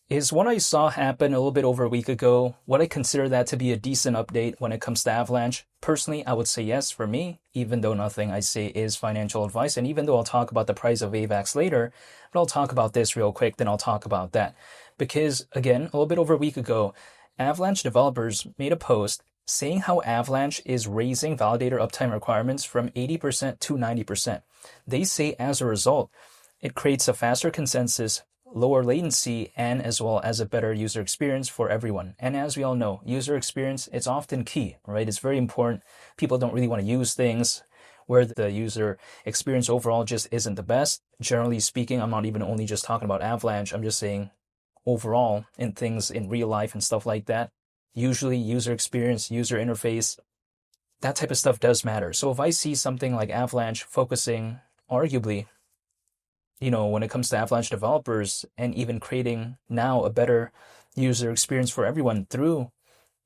is what I saw happen a little bit over a week ago. Would I consider that to be a decent update when it comes to Avalanche? Personally, I would say yes for me, even though nothing I say is financial advice. And even though I'll talk about the price of AVAX later, but I'll talk about this real quick, then I'll talk about that. Because again, a little bit over a week ago, Avalanche developers made a post saying how Avalanche is raising validator uptime requirements from 80% to 90%. They say as a result, it creates a faster consensus, lower latency, and as well as a better user experience for everyone. And as we all know, user experience, it's often key, right? It's very important. People don't really want to use things where the user experience overall just isn't the best. Generally speaking, I'm not even only just talking about Avalanche, I'm just saying overall in things in real life and stuff like that. Usually user experience, user interface, that type of stuff does matter. So if I see something like Avalanche focusing arguably when it comes to Avalanche developers and even creating now a better user experience for everyone through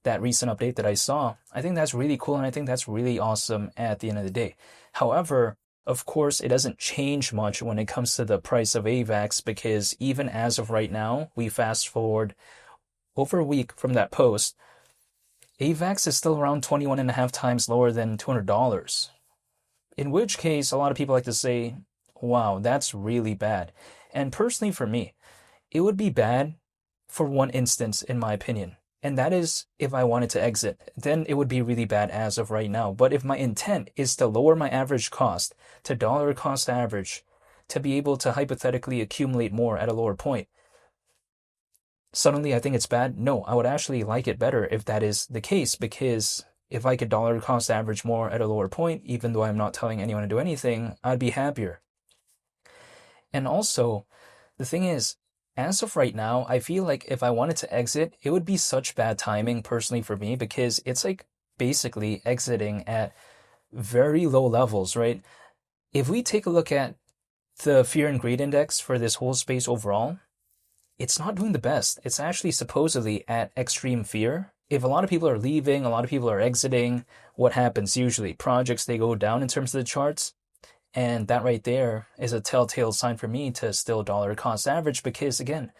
that recent update that I saw, I think that's really cool and I think that's really awesome at the end of the day. However, of course, it doesn't change much when it comes to the price of AVAX because even as of right now, we fast forward over a week from that post, AVAX is still around 21 and a half times lower than $200. In which case, a lot of people like to say, wow, that's really bad. And personally for me, it would be bad for one instance, in my opinion. And that is if I wanted to exit, then it would be really bad as of right now. But if my intent is to lower my average cost to dollar cost average, to be able to hypothetically accumulate more at a lower point, suddenly I think it's bad? No, I would actually like it better if that is the case, because if I could dollar cost average more at a lower point, even though I'm not telling anyone to do anything, I'd be happier. And also, the thing is, as of right now, I feel like if I wanted to exit, it would be such bad timing personally for me because it's like basically exiting at very low levels, right? If we take a look at the fear and greed index for this whole space overall, it's not doing the best. It's actually supposedly at extreme fear. If a lot of people are leaving, a lot of people are exiting, what happens usually? Projects, they go down in terms of the charts. And that right there is a telltale sign for me to still dollar cost average because, again,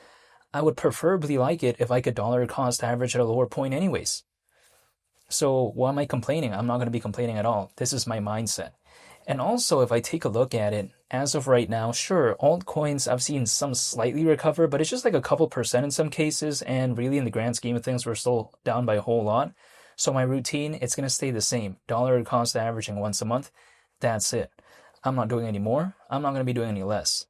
I would preferably like it if I could dollar cost average at a lower point anyways. So why am I complaining? I'm not going to be complaining at all. This is my mindset. And also, if I take a look at it, as of right now, sure, altcoins, I've seen some slightly recover, but it's just like a couple percent in some cases. And really, in the grand scheme of things, we're still down by a whole lot. So my routine, it's going to stay the same. Dollar cost averaging once a month. That's it. I'm not doing any more. I'm not going to be doing any less.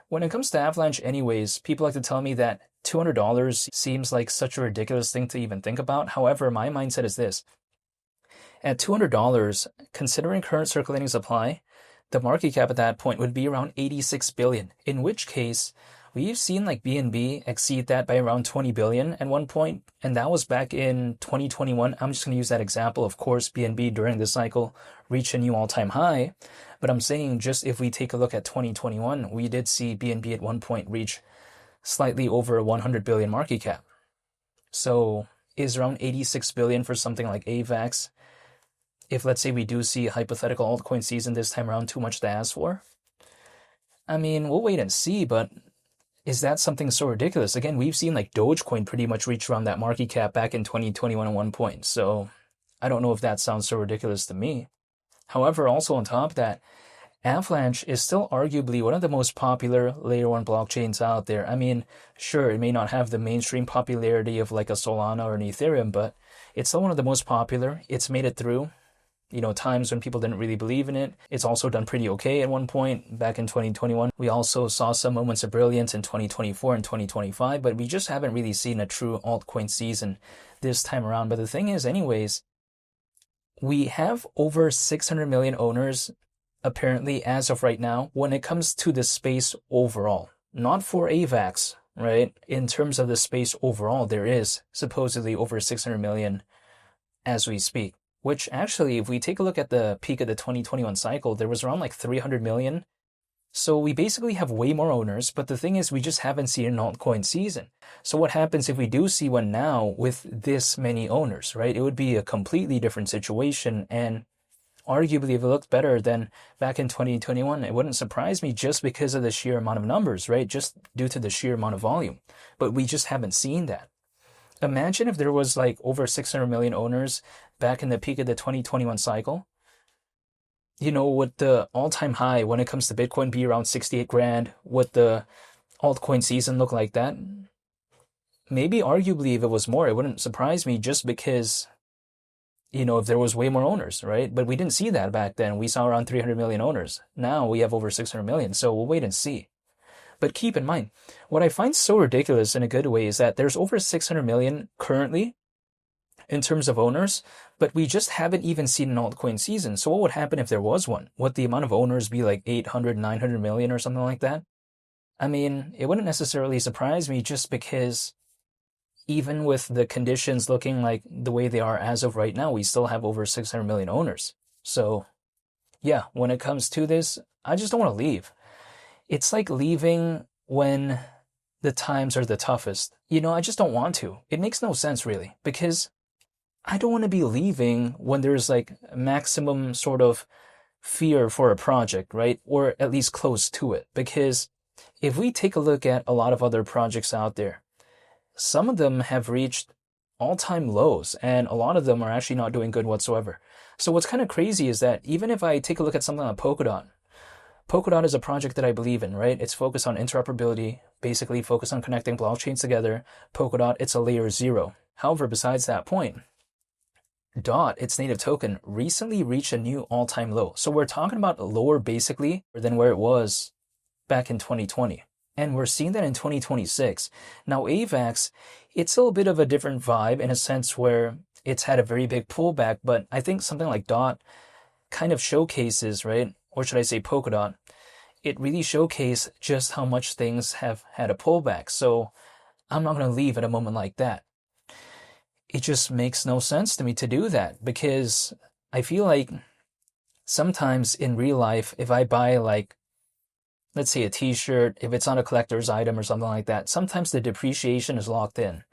When it comes to Avalanche anyways, people like to tell me that $200 seems like such a ridiculous thing to even think about. However, my mindset is this. At $200, considering current circulating supply, the market cap at that point would be around 86 billion, in which case we've seen like BNB exceed that by around 20 billion at one point, and that was back in 2021. I'm just going to use that example. Of course, BNB during this cycle reached a new all-time high, but I'm saying just if we take a look at 2021, we did see BNB at one point reach slightly over 100 billion market cap. So is around 86 billion for something like AVAX, if let's say we do see a hypothetical altcoin season this time around, too much to ask for? I mean, we'll wait and see, but is that something so ridiculous? Again, we've seen like Dogecoin pretty much reach around that market cap back in 2021 at one point. So I don't know if that sounds so ridiculous to me. However, also on top of that, Avalanche is still arguably one of the most popular layer 1 blockchains out there. I mean, sure, it may not have the mainstream popularity of like a Solana or an Ethereum, but it's still one of the most popular. It's made it through times when people didn't really believe in it. It's also done pretty okay at one point back in 2021. We also saw some moments of brilliance in 2024 and 2025, but we just haven't really seen a true altcoin season this time around. But the thing is, anyways, we have over 600 million owners apparently as of right now when it comes to the space overall. Not for AVAX, right? In terms of the space overall, there is supposedly over 600 million as we speak. Which actually, if we take a look at the peak of the 2021 cycle, there was around like 300 million. So we basically have way more owners, but the thing is we just haven't seen an altcoin season. So what happens if we do see one now with this many owners, right? It would be a completely different situation. And arguably, if it looked better than back in 2021, it wouldn't surprise me just because of the sheer amount of numbers, right? Just due to the sheer amount of volume. But we just haven't seen that. Imagine if there was like over 600 million owners back in the peak of the 2021 cycle. Would the all-time high when it comes to Bitcoin be around 68 grand? Would the altcoin season look like that? Maybe arguably if it was more, it wouldn't surprise me just because, if there was way more owners, right? But we didn't see that back then. We saw around 300 million owners. Now we have over 600 million, so we'll wait and see. But keep in mind, what I find so ridiculous in a good way is that there's over 600 million currently in terms of owners, but we just haven't even seen an altcoin season. So what would happen if there was one? Would the amount of owners be like 800, 900 million or something like that? I mean, it wouldn't necessarily surprise me just because even with the conditions looking like the way they are as of right now, we still have over 600 million owners. So yeah, when it comes to this, I just don't want to leave. It's like leaving when the times are the toughest. I just don't want to. It makes no sense really, because I don't want to be leaving when there's like maximum sort of fear for a project, right? Or at least close to it. Because if we take a look at a lot of other projects out there, some of them have reached all-time lows, and a lot of them are actually not doing good whatsoever. So what's kind of crazy is that even if I take a look at something like Polkadot is a project that I believe in, right? It's focused on interoperability, basically focused on connecting blockchains together. Polkadot, it's a layer 0. However, besides that point, DOT, its native token, recently reached a new all-time low. So we're talking about lower basically than where it was back in 2020. And we're seeing that in 2026. Now, AVAX, it's a little bit of a different vibe in a sense where it's had a very big pullback, but I think something like DOT kind of showcases, right? Or should I say Polkadot? It really showcases just how much things have had a pullback. So I'm not going to leave at a moment like that. It just makes no sense to me to do that, because I feel like sometimes in real life, if I buy like, let's say a t-shirt, if it's not a collector's item or something like that, sometimes the depreciation is locked in.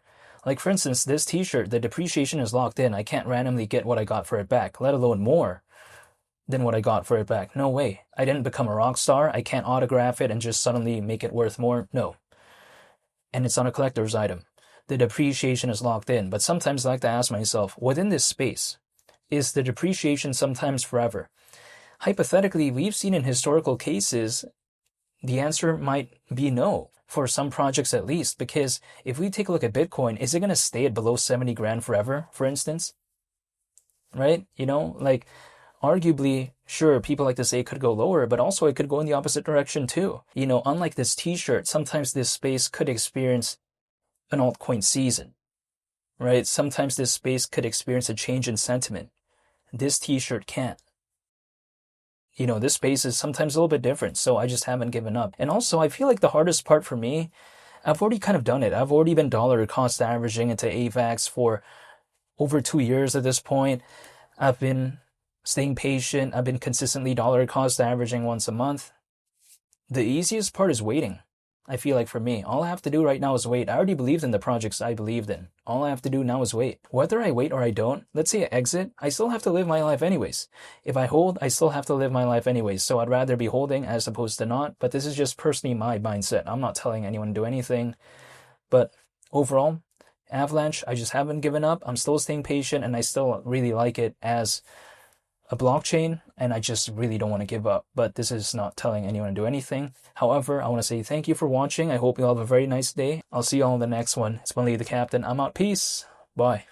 Like for instance, this t-shirt, the depreciation is locked in. I can't randomly get what I got for it back, let alone more than what I got for it back. No way. I didn't become a rock star. I can't autograph it and just suddenly make it worth more. No. And it's not a collector's item. The depreciation is locked in. But sometimes I like to ask myself, within this space, is the depreciation sometimes forever? Hypothetically, we've seen in historical cases, the answer might be no, for some projects at least, because if we take a look at Bitcoin, is it going to stay at below 70 grand forever, for instance? Right? Like arguably, sure, people like to say it could go lower, but also it could go in the opposite direction too. Unlike this t-shirt, sometimes this space could experience an altcoin season, right? Sometimes this space could experience a change in sentiment. This t-shirt can't. This space is sometimes a little bit different, so I just haven't given up. And also, I feel like the hardest part for me, I've already kind of done it. I've already been dollar cost averaging into AVAX for over 2 years at this point. I've been staying patient. I've been consistently dollar cost averaging once a month. The easiest part is waiting. I feel like for me, all I have to do right now is wait. I already believed in the projects I believed in. All I have to do now is wait. Whether I wait or I don't, let's say I exit, I still have to live my life anyways. If I hold, I still have to live my life anyways. So I'd rather be holding as opposed to not. But this is just personally my mindset. I'm not telling anyone to do anything. But overall, Avalanche, I just haven't given up. I'm still staying patient, and I still really like it as a blockchain, and I just really don't want to give up. But this is not telling anyone to do anything. However, I want to say thank you for watching. I hope you all have a very nice day. I'll see you all in the next one. It's been Lee the Captain. I'm out. Peace. Bye.